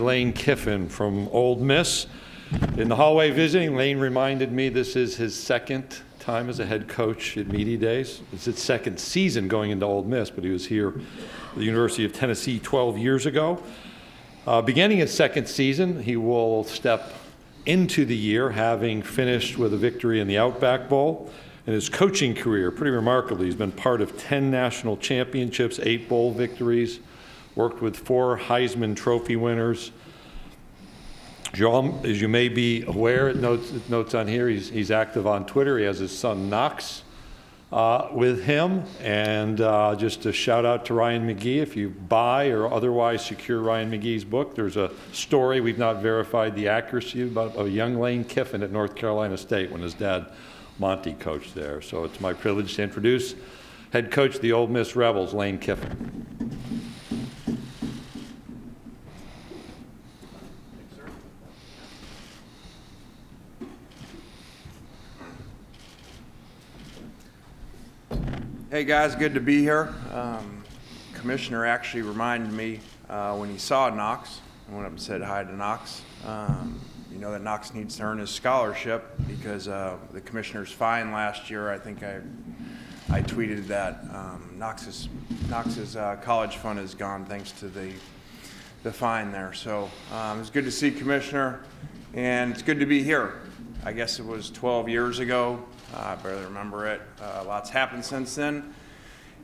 Lane Kiffin from Ole Miss. In the hallway visiting, Lane reminded me this is his second time as a head coach at Media Days. It's his second season going into Ole Miss, but he was here at the University of Tennessee 12 years ago. Beginning his second season, he will step into the year having finished with a victory in the Outback Bowl. In his coaching career, pretty remarkably, he's been part of 10 national championships, 8 bowl victories, worked with 4 Heisman Trophy winners. As you may be aware, it notes on here, he's active on Twitter. He has his son Knox with him. And just a shout out to Ryan McGee. If you buy or otherwise secure Ryan McGee's book, there's a story, we've not verified the accuracy, about a young Lane Kiffin at North Carolina State when his dad Monty coached there. So it's my privilege to introduce head coach of the Ole Miss Rebels, Lane Kiffin. Hey guys, good to be here. Commissioner actually reminded me when he saw Knox, I went up and said hi to Knox. You know that Knox needs to earn his scholarship because the commissioner's fine last year. I think I tweeted that Knox's college fund is gone thanks to the fine there. So it was good to see Commissioner, and it's good to be here. I guess it was 12 years ago. I barely remember it. Lots happened since then.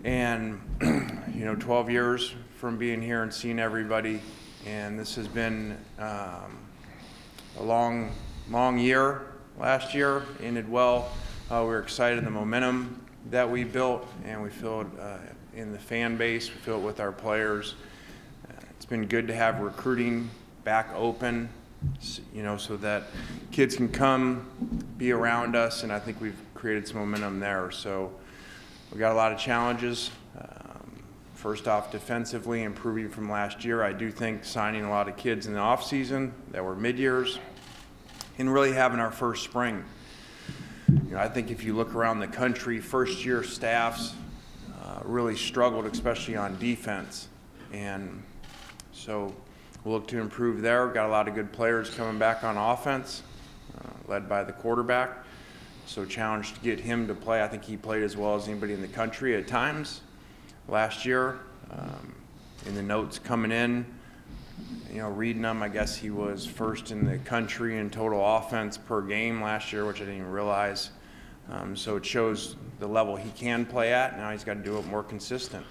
And, 12 years from being here and seeing everybody. And this has been a long year. Last year ended well. We're excited in the momentum that we built, and we feel it in the fan base. We feel it with our players. It's been good to have recruiting back open, so that kids can come be around us, and I think we've created some momentum there. So we got a lot of challenges. First off, defensively, improving from last year. I do think signing a lot of kids in the off season that were mid-years and really having our first spring. I think if you look around the country, first-year staffs really struggled, especially on defense. And so we'll look to improve there. Got a lot of good players coming back on offense, led by the quarterback. So challenged to get him to play. I think he played as well as anybody in the country at times last year. In the notes coming in, reading them, I guess he was first in the country in total offense per game last year, which I didn't even realize. So it shows the level he can play at. Now he's got to do it more consistent.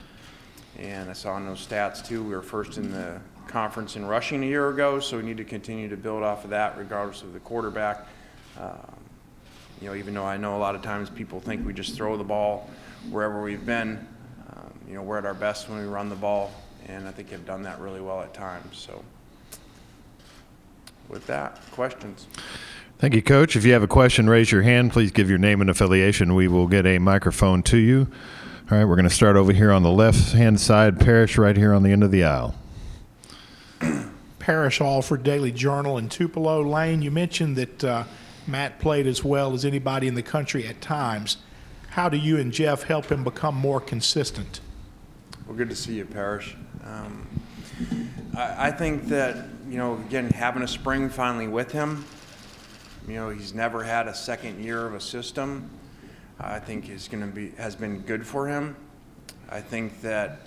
And I saw in those stats too, we were first in the conference in rushing a year ago, so we need to continue to build off of that regardless of the quarterback. Even though I know a lot of times people think we just throw the ball wherever we've been, we're at our best when we run the ball, and I think have done that really well at times. So with that, questions? Thank you, Coach. If you have a question, raise your hand. Please give your name and affiliation. We will get a microphone to you. All right, we're going to start over here on the left-hand side. Parrish right here on the end of the aisle. Parrish Alford, Daily Journal in Tupelo. Lane, you mentioned that Matt played as well as anybody in the country at times. How do you and Jeff help him become more consistent? Well, good to see you, Parrish. I think that, again, having a spring finally with him, he's never had a second year of a system. I think has been good for him. I think that,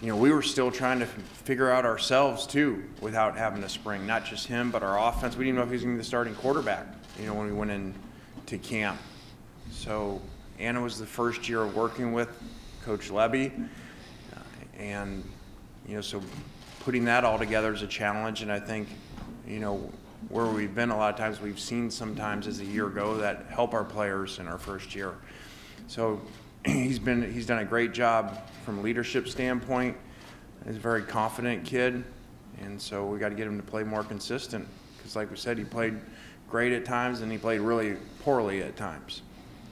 we were still trying to figure out ourselves too without having a spring, not just him, but our offense. We didn't know if he was going to be the starting quarterback, when we went into camp. So Anna was the first year of working with Coach Levy. And, so putting that all together is a challenge. And I think, where we've been a lot of times, we've seen sometimes as a year ago that help our players in our first year. So he's done a great job from a leadership standpoint. He's a very confident kid. And so we got to get him to play more consistent. Because like we said, he played great at times and he played really poorly at times.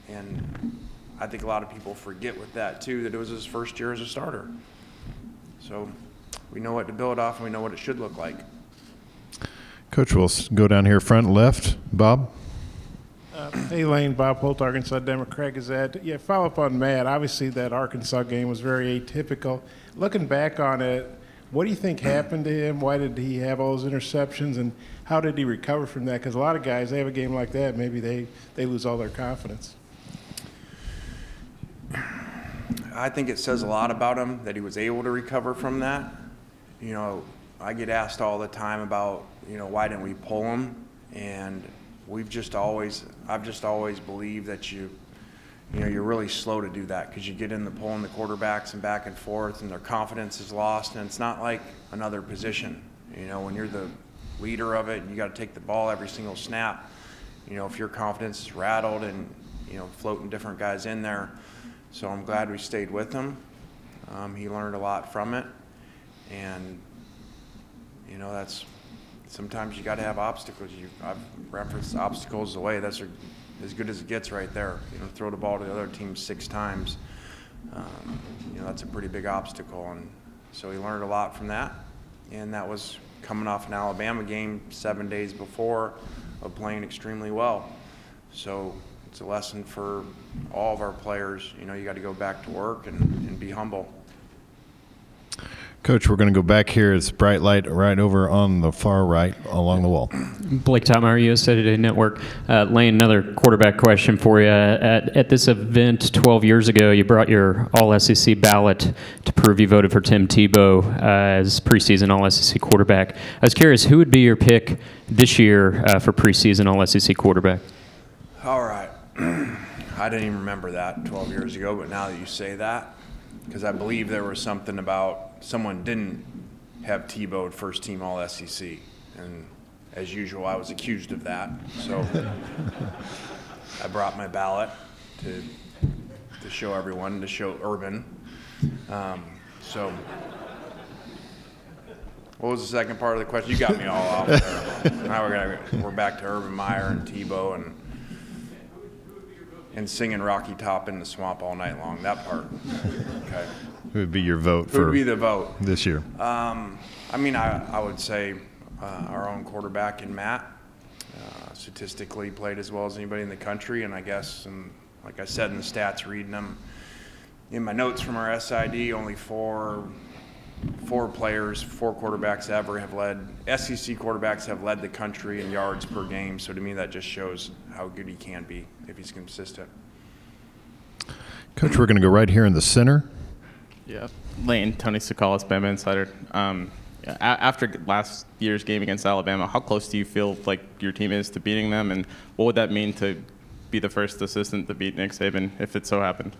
And I think a lot of people forget with that too, that it was his first year as a starter. So we know what to build off and we know what it should look like. Coach, we'll go down here front left. Bob? Hey, Lane, Bob Holt, Arkansas Democrat Gazette. Yeah, follow up on Matt. Obviously, that Arkansas game was very atypical. Looking back on it, What do you think happened to him? Why did he have all those interceptions, and how did he recover from that? Because a lot of guys, they have a game like that, maybe they lose all their confidence. I think it says a lot about him that he was able to recover from that. You know, I get asked all the time about, why didn't we pull him? And I've just always believed that you're really slow to do that, because you get into pulling the quarterbacks and back and forth, and their confidence is lost, and it's not like another position. When you're the leader of it and you got to take the ball every single snap, if your confidence is rattled and, floating different guys in there. So I'm glad we stayed with him. He learned a lot from it. And, that's sometimes you got to have obstacles. I've referenced obstacles away. That's as good as it gets right there. Throw the ball to the other team 6 times. That's a pretty big obstacle. And so he learned a lot from that. And that was coming off an Alabama game 7 days before of playing extremely well. So it's a lesson for all of our players. You got to go back to work and be humble. Coach, we're going to go back here. It's bright light right over on the far right along the wall. Blake Totmeyer, USA Today Network. Lane, another quarterback question for you. At this event 12 years ago, you brought your All-SEC ballot to prove you voted for Tim Tebow as preseason All-SEC quarterback. I was curious, who would be your pick this year for preseason All-SEC quarterback? All right. I didn't even remember that 12 years ago, but now that you say that, because I believe there was something about someone didn't have Tebow first team All-SEC, and as usual, I was accused of that. So I brought my ballot to show everyone, to show Urban. So what was the second part of the question? You got me all off there. Now we're back to Urban Meyer and Tebow and singing Rocky Top in the Swamp all night long. That part. Okay. Who would be your vote Who would be the vote this year? I would say our own quarterback in Matt. Statistically played as well as anybody in the country, and I guess, like I said in the stats, reading them in my notes from our SID, only four quarterbacks ever have led, SEC quarterbacks have led the country in yards per game. So to me, that just shows how good he can be if he's consistent. Coach, we're going to go right here in the center. Yeah, Lane, Tony Sakalis, Bama Insider. After last year's game against Alabama, how close do you feel like your team is to beating them, and what would that mean to be the first assistant to beat Nick Saban if it so happened?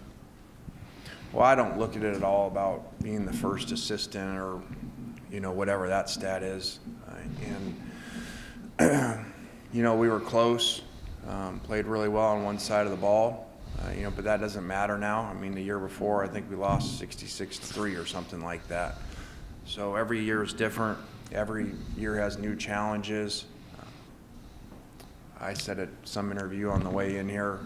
Well, I don't look at it at all about being the first assistant or, whatever that stat is. We were close, played really well on one side of the ball. But that doesn't matter now. The year before, I think we lost 66-3 or something like that. So every year is different. Every year has new challenges. I said at some interview on the way in here,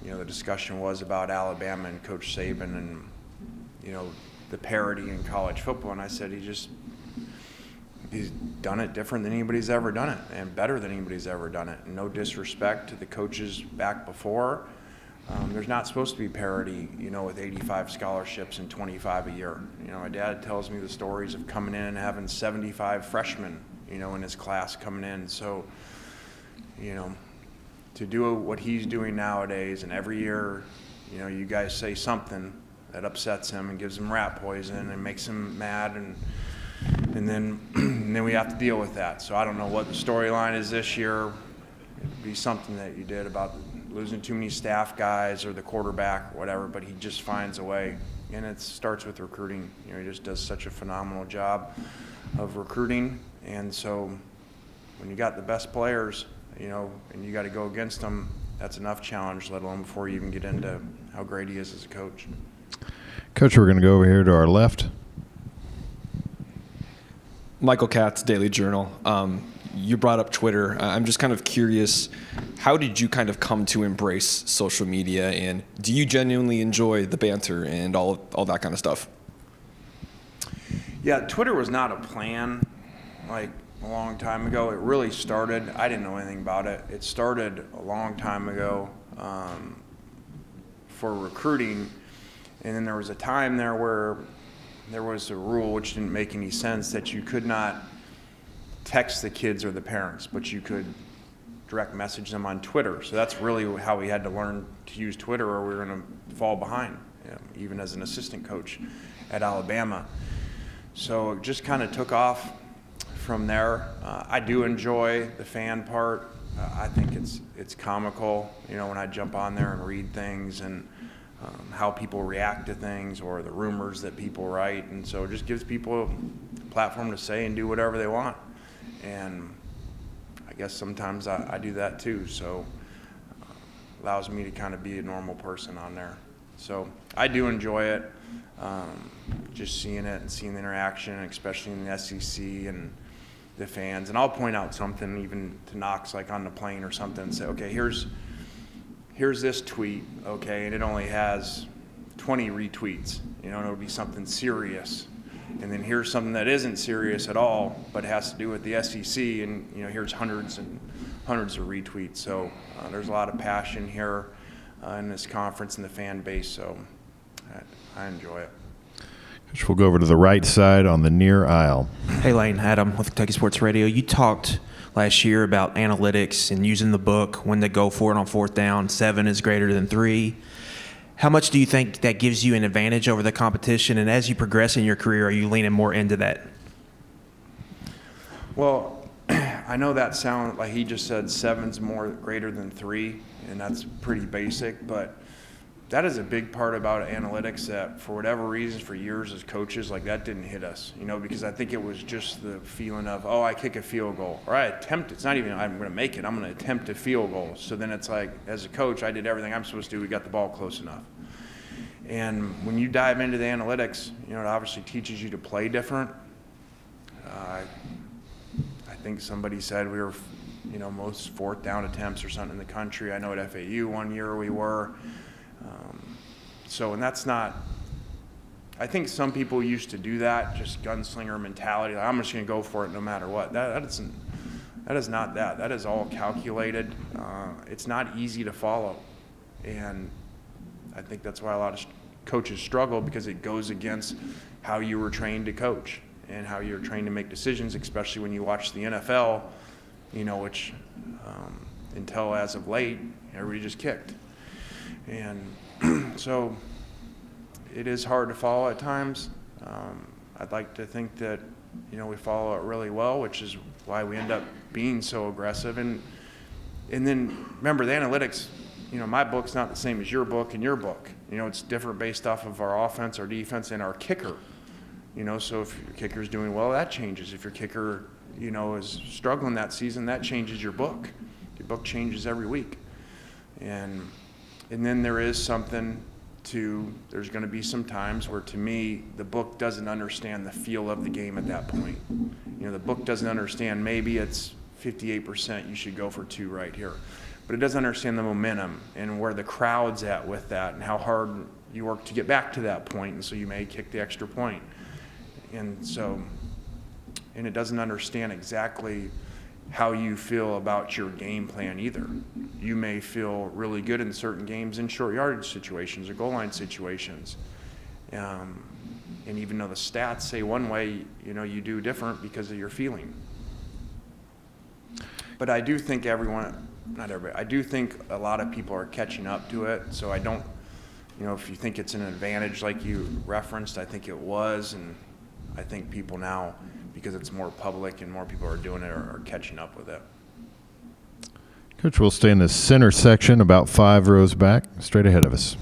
the discussion was about Alabama and Coach Saban and, the parity in college football. And I said he's done it different than anybody's ever done it, and better than anybody's ever done it. And no disrespect to the coaches back before. There's not supposed to be parity, with 85 scholarships and 25 a year. My dad tells me the stories of coming in and having 75 freshmen, in his class coming in. So, to do what he's doing nowadays, and every year, you guys say something that upsets him and gives him rat poison and makes him mad, and then we have to deal with that. So I don't know what the storyline is this year. It'd be something that you did about losing too many staff guys or the quarterback, whatever, but he just finds a way. And it starts with recruiting. He just does such a phenomenal job of recruiting. And so when you got the best players, and you got to go against them, that's enough challenge, let alone before you even get into how great he is as a coach. Coach, we're going to go over here to our left. Michael Katz, Daily Journal. You brought up Twitter. I'm just kind of curious, how did you kind of come to embrace social media, and do you genuinely enjoy the banter and all that kind of stuff? Yeah, Twitter was not a plan like a long time ago. It really started, I didn't know anything about it. It started a long time ago for recruiting, and then there was a time there where there was a rule which didn't make any sense that you could not text the kids or the parents, but you could direct message them on Twitter. So that's really how we had to learn to use Twitter, or we were going to fall behind, even as an assistant coach at Alabama. So it just kind of took off from there. I do enjoy the fan part. I think it's comical, when I jump on there and read things and how people react to things or the rumors that people write. And so it just gives people a platform to say and do whatever they want. And I guess sometimes I do that too. So allows me to kind of be a normal person on there. So I do enjoy it, just seeing it and seeing the interaction, especially in the SEC and the fans. And I'll point out something even to Knox, like on the plane or something, and say, okay, here's this tweet, okay, and it only has 20 retweets, and it'll be something serious. And then here's something that isn't serious at all, but has to do with the SEC, and here's hundreds and hundreds of retweets. So there's a lot of passion here in this conference and the fan base, so I enjoy it. Coach, we'll go over to the right side on the near aisle. Hey, Lane, Adam with Kentucky Sports Radio. You talked last year about analytics and using the book when to go for it on fourth down. 7 is greater than 3. How much do you think that gives you an advantage over the competition? And as you progress in your career, are you leaning more into that? Well, I know that sound like he just said 7's more greater than 3, and that's pretty basic, but that is a big part about analytics that for whatever reason for years as coaches, like that didn't hit us, because I think it was just the feeling of, oh, I kick a field goal, or I attempt, it's not even I'm going to make it, I'm going to attempt a field goal. So then it's like, as a coach, I did everything I'm supposed to do, we got the ball close enough. And when you dive into the analytics, it obviously teaches you to play different. I think somebody said we were, most fourth down attempts or something in the country. I know at FAU one year we were. And that's not, I think some people used to do that, just gunslinger mentality. Like, I'm just going to go for it no matter what. That is not that. That is all calculated. It's not easy to follow. And I think that's why a lot of coaches struggle, because it goes against how you were trained to coach and how you're trained to make decisions, especially when you watch the NFL, which until as of late, everybody just kicked. And so it is hard to follow at times. I'd like to think that, we follow it really well, which is why we end up being so aggressive. And then remember, the analytics, my book's not the same as your book and your book. It's different based off of our offense, our defense, and our kicker. So if your kicker's doing well, that changes. If your kicker, is struggling that season, that changes your book. Your book changes every week. And then there is something there's going to be some times where, to me, the book doesn't understand the feel of the game at that point. The book doesn't understand, maybe it's 58%, you should go for 2 right here. But it doesn't understand the momentum and where the crowd's at with that and how hard you work to get back to that point, and so you may kick the extra point. And it doesn't understand exactly how you feel about your game plan either. You may feel really good in certain games in short yardage situations or goal line situations. And even though the stats say one way, you do different because of your feeling. But I do think I do think a lot of people are catching up to it. So I don't, if you think it's an advantage like you referenced, I think it was. And I think people now, because it's more public and more people are doing it, are catching up with it. Coach, we'll stay in the center section, about 5 rows back, straight ahead of us.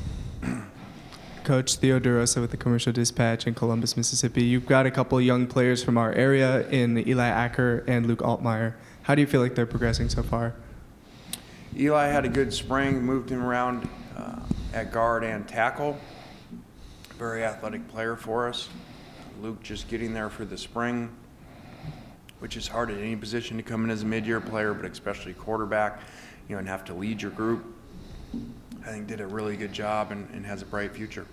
Coach Theo DeRosa with the Commercial Dispatch in Columbus, Mississippi. You've got a couple of young players from our area in Eli Acker and Luke Altmaier. How do you feel like they're progressing so far? Eli had a good spring, moved him around at guard and tackle. Very athletic player for us. Luke just getting there for the spring, which is hard at any position to come in as a mid-year player, but especially quarterback, and have to lead your group. I think did a really good job and has a bright future.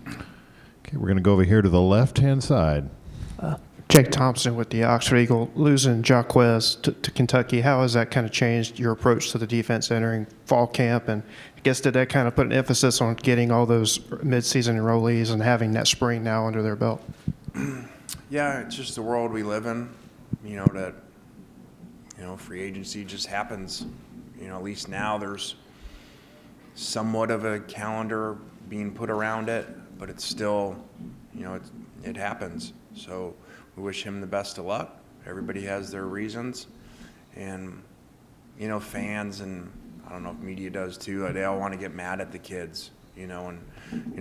Okay, we're going to go over here to the left-hand side. Jake Thompson with the Oxford Eagle, losing Jaquez to Kentucky. How has that kind of changed your approach to the defense entering fall camp? And I guess did that kind of put an emphasis on getting all those midseason enrollees and having that spring now under their belt? Yeah, it's just the world we live in, that, free agency just happens. At least now there's somewhat of a calendar being put around it, but it's still, it happens. So we wish him the best of luck. Everybody has their reasons. And, fans, and I don't know if media does too, they all want to get mad at the kids,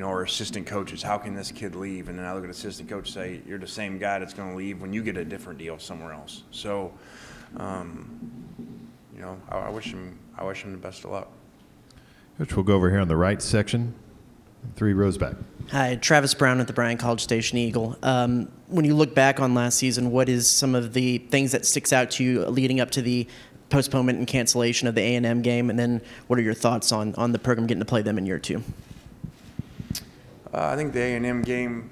or assistant coaches. How can this kid leave? And then I look at assistant coach and say, you're the same guy that's going to leave when you get a different deal somewhere else. So, I wish him the best of luck. Coach, we'll go over here on the right section, 3 rows back. Hi, Travis Brown at the Bryan College Station Eagle. When you look back on last season, what is some of the things that sticks out to you leading up to the postponement and cancellation of the A&M game? And then what are your thoughts on the program getting to play them in year 2? I think the A&M game,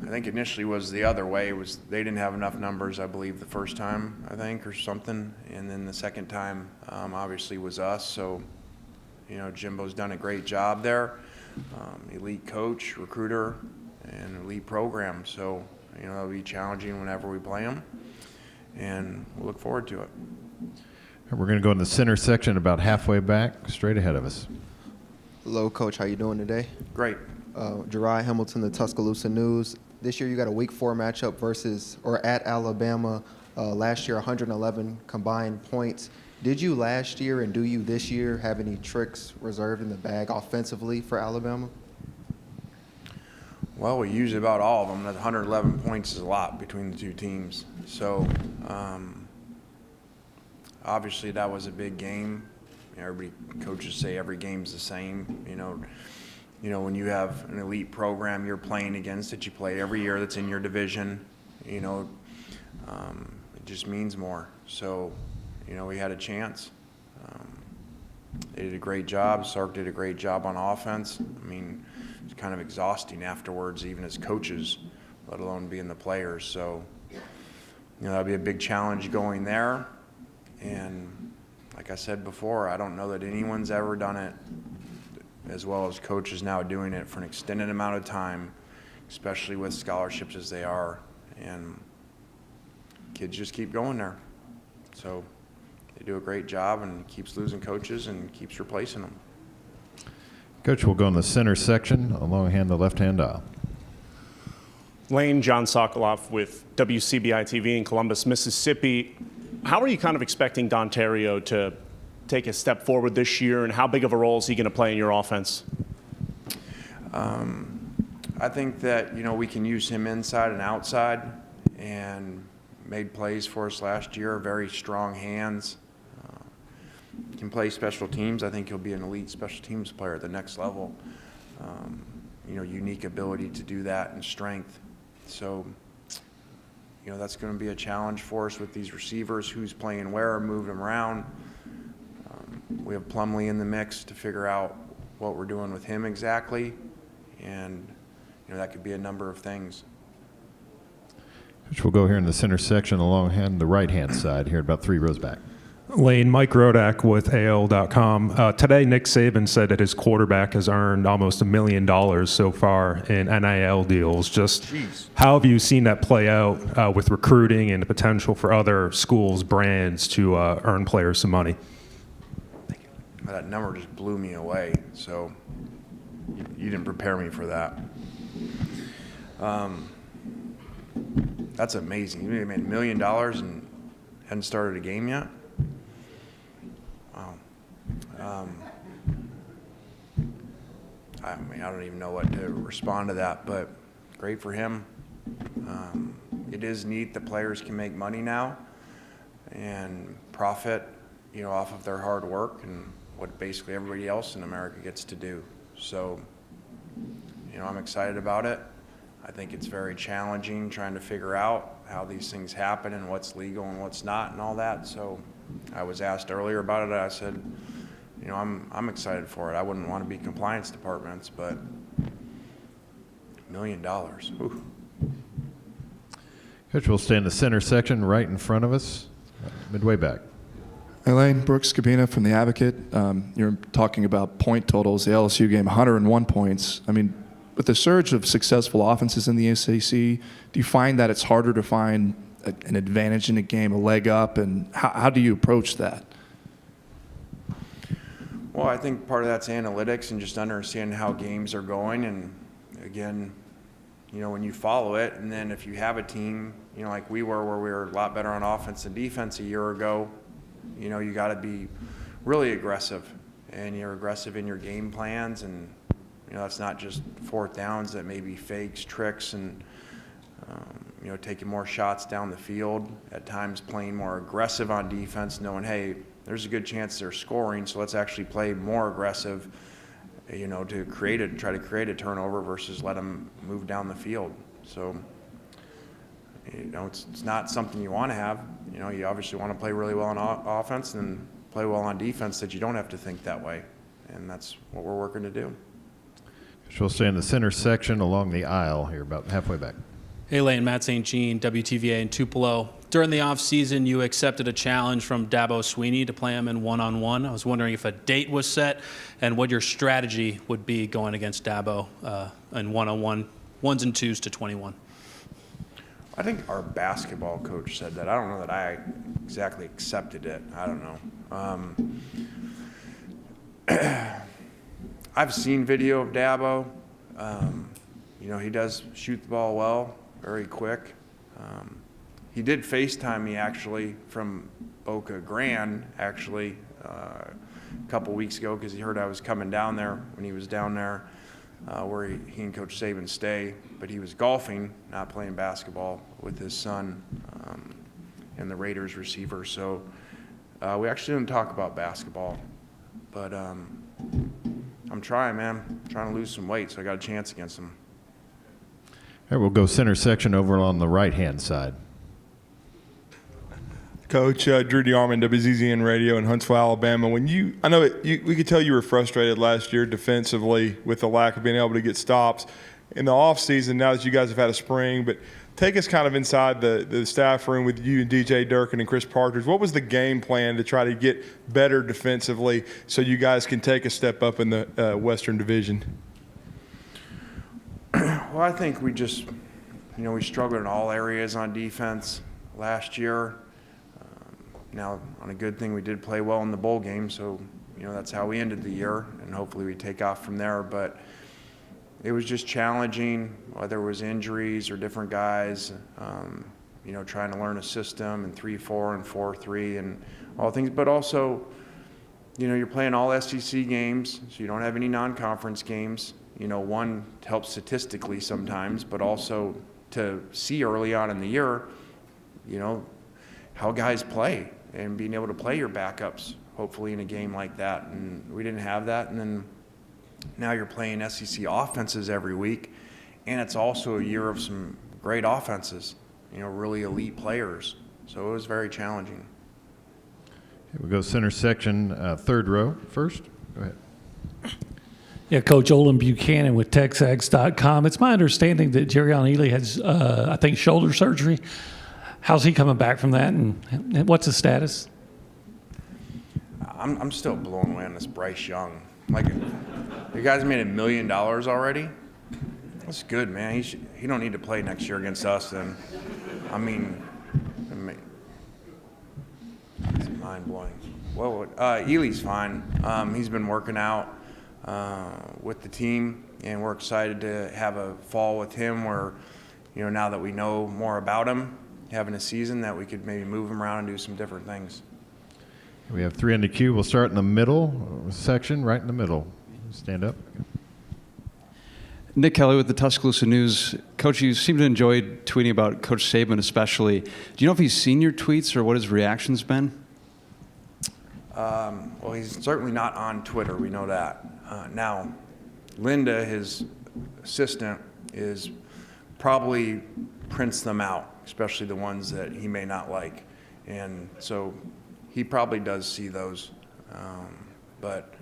initially was the other way. They didn't have enough numbers, I believe, the first time, or something. And then the second time, obviously, was us. So, Jimbo's done a great job there. Elite coach, recruiter, and elite program. So, it'll be challenging whenever we play them. And we'll look forward to it. We're going to go in the center section about halfway back, straight ahead of us. Hello, Coach. How you doing today? Great. Gerard Hamilton, the Tuscaloosa News. This year you got a Week 4 matchup at Alabama. Last year, 111 combined points. Did you last year and do you this year have any tricks reserved in the bag offensively for Alabama? Well, we use about all of them. 111 points is a lot between the two teams. So, obviously, that was a big game. Coaches say every game's the same. When you have an elite program you're playing against that you play every year that's in your division, it just means more. So, we had a chance. They did a great job. Sark did a great job on offense. It's kind of exhausting afterwards, even as coaches, let alone being the players. So, that'll be a big challenge going there. And like I said before, I don't know that anyone's ever done it as well as coaches now doing it for an extended amount of time, especially with scholarships as they are. And kids just keep going there. So they do a great job and keeps losing coaches and keeps replacing them. Coach, we'll go in the center section, along the left-hand aisle. Lane, John Sokoloff with WCBI-TV in Columbus, Mississippi. How are you kind of expecting Dontario to take a step forward this year, and how big of a role is he going to play in your offense? I think that, we can use him inside and outside, and made plays for us last year, very strong hands. Can play special teams. I think he'll be an elite special teams player at the next level. Unique ability to do that and strength. So, that's going to be a challenge for us with these receivers, who's playing where, moving them around. We have Plumlee in the mix to figure out what we're doing with him exactly. And, that could be a number of things. Which we'll go here in the center section along the right-hand side here, about 3 rows back. Lane, Mike Rodak with AL.com. Today, Nick Saban said that his quarterback has earned almost $1 million so far in NIL deals. Jeez. How have you seen that play out with recruiting and the potential for other schools, brands to earn players some money? That number just blew me away, so you didn't prepare me for that. That's amazing. You made $1 million and hadn't started a game yet? Wow. I don't even know what to respond to that, but great for him. It is neat that players can make money now and profit, off of their hard work and what basically everybody else in America gets to do. So, I'm excited about it. I think it's very challenging trying to figure out how these things happen and what's legal and what's not and all that. So I was asked earlier about it. I said, I'm excited for it. I wouldn't want to be compliance departments, but $1 million. Ooh. Coach, we'll stay in the center section right in front of us, midway back. Elaine, Brooks Cabina from The Advocate. You're talking about point totals. The LSU game, 101 points. I mean, with the surge of successful offenses in the SEC, do you find that it's harder to find an advantage in a game, a leg up, and how do you approach that? Well, I think part of that's analytics and just understanding how games are going. And again, you know, when you follow it, and then if you have a team, you know, like we were, where we were a lot better on offense and defense a year ago, you know, you got to be really aggressive, and you're aggressive in your game plans. And, you know, that's not just fourth downs, that may be fakes, tricks, and, you know, taking more shots down the field, at times playing more aggressive on defense, knowing, hey, there's a good chance they're scoring, so let's actually play more aggressive, you know, to try to create a turnover versus let them move down the field. So, you know, it's not something you want to have. You know, you obviously want to play really well on offense and play well on defense, that you don't have to think that way. And that's what we're working to do. We'll stay in the center section along the aisle here, about halfway back. Hey, Lane, Matt St. Jean, WTVA in Tupelo. During the offseason, you accepted a challenge from Dabo Sweeney to play him in one-on-one. I was wondering if a date was set and what your strategy would be going against Dabo in one-on-one, ones and twos to 21. I think our basketball coach said that. I don't know that I exactly accepted it. I don't know. I've seen video of Dabo. You know, he does shoot the ball well, very quick. He did FaceTime me, actually, from Boca Grande, actually, a couple weeks ago, because he heard I was coming down there when he was down there, where he and Coach Saban stay. But he was golfing, not playing basketball, with his son and the Raiders receiver. So we actually didn't talk about basketball. But I'm trying, man. I'm trying to lose some weight, so I got a chance against him. All right, we'll go center section over on the right-hand side. Coach, Drew DeArmond, WZZN Radio in Huntsville, Alabama. We could tell you were frustrated last year defensively with the lack of being able to get stops in the offseason, now that you guys have had a spring. But take us kind of inside the staff room with you and DJ Durkin and Chris Partridge. What was the game plan to try to get better defensively so you guys can take a step up in the Western Division? Well, I think we just, you know, we struggled in all areas on defense last year. Now, on a good thing, we did play well in the bowl game, so, you know, that's how we ended the year, and hopefully we take off from there. But it was just challenging, whether it was injuries or different guys, you know, trying to learn a system and 3-4 and 4-3 and all things. But also, you know, you're playing all SEC games, so you don't have any non-conference games. You know, one helps statistically sometimes, but also to see early on in the year, you know, how guys play and being able to play your backups, hopefully, in a game like that. And we didn't have that. And then now you're playing SEC offenses every week, and it's also a year of some great offenses, you know, really elite players. So it was very challenging. Okay, we'll go center section, third row first. Go ahead. Yeah, Coach Olin Buchanan with TexAgs.com. It's my understanding that Jerrion Ely has, I think, shoulder surgery. How's he coming back from that, and what's his status? I'm still blown away on this Bryce Young. Like, the guy's made $1 million already. That's good, man. He don't need to play next year against us. Then, I mean, it's mind blowing. Whoa, Ely's fine. He's been working out with the team, and we're excited to have a fall with him where, you know, now that we know more about him, having a season, that we could maybe move him around and do some different things. We have three in the queue. We'll start in the middle section, right in the middle. Stand up. Nick Kelly with the Tuscaloosa News. Coach, you seem to enjoy tweeting about Coach Saban especially. Do you know if he's seen your tweets or what his reaction's been? Well, he's certainly not on Twitter. We know that. Now, Linda, his assistant, is probably prints them out, especially the ones that he may not like. And so he probably does see those. But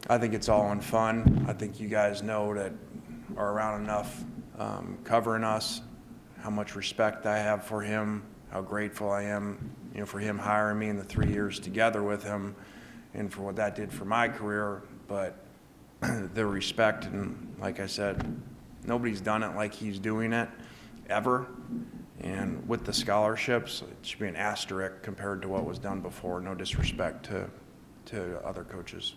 I think it's all in fun. I think you guys know that are around enough covering us, how much respect I have for him, how grateful I am, for him hiring me in the 3 years together with him, and for what that did for my career. But the respect, and like I said, nobody's done it like he's doing it ever. And with the scholarships, it should be an asterisk compared to what was done before. No disrespect to other coaches.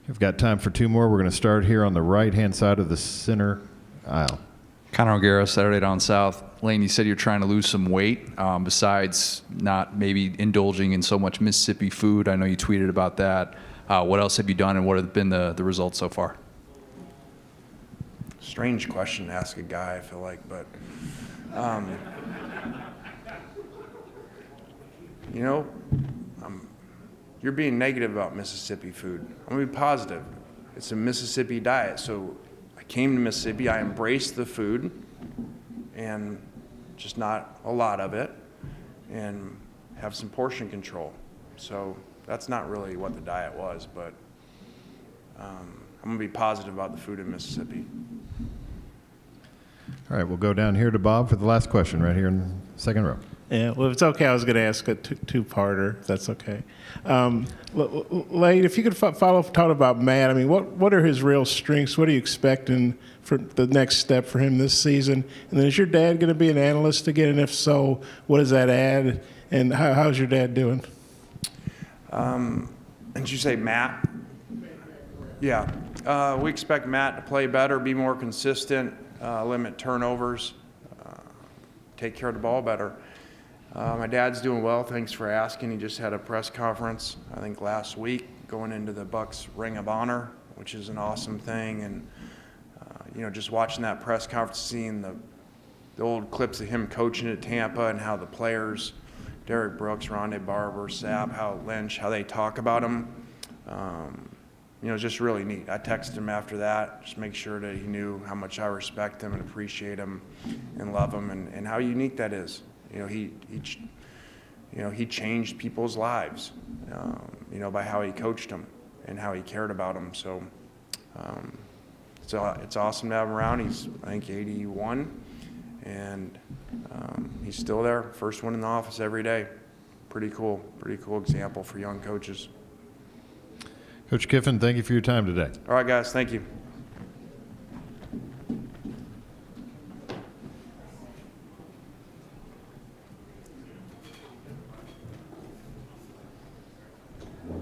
We've got time for two more. We're going to start here on the right-hand side of the center aisle. Connor O'Gara, Saturday Down South. Lane, you said you're trying to lose some weight besides not maybe indulging in so much Mississippi food. I know you tweeted about that. What else have you done, and what have been the results so far? Strange question to ask a guy, I feel like, but you're being negative about Mississippi food. I'm going to be positive. It's a Mississippi diet. So I came to Mississippi, I embraced the food, and just not a lot of it, and have some portion control. So that's not really what the diet was, but I'm going to be positive about the food in Mississippi. All right, we'll go down here to Bob for the last question right here in the second row. Yeah, well, if it's okay, I was going to ask a two-parter, if that's okay. Lane, if you could follow up, talk about Matt. I mean, what are his real strengths? What are you expecting for the next step for him this season? And then is your dad going to be an analyst again? And if so, what does that add? And how's your dad doing? Did you say Matt? Yeah. We expect Matt to play better, be more consistent, limit turnovers, take care of the ball better. My dad's doing well. Thanks for asking. He just had a press conference, I think last week, going into the Bucks Ring of Honor, which is an awesome thing. And just watching that press conference, seeing the old clips of him coaching at Tampa and how the players, Derek Brooks, Rondé Barber, Sapp, how Lynch, how they talk about him. It's just really neat. I texted him after that, just make sure that he knew how much I respect him and appreciate him and love him, and how unique that is. He changed people's lives, by how he coached them and how he cared about them. So it's awesome to have him around. He's, I think, 81, and he's still there, first one in the office every day. Pretty cool example for young coaches. Coach Kiffin, thank you for your time today. All right, guys, thank you.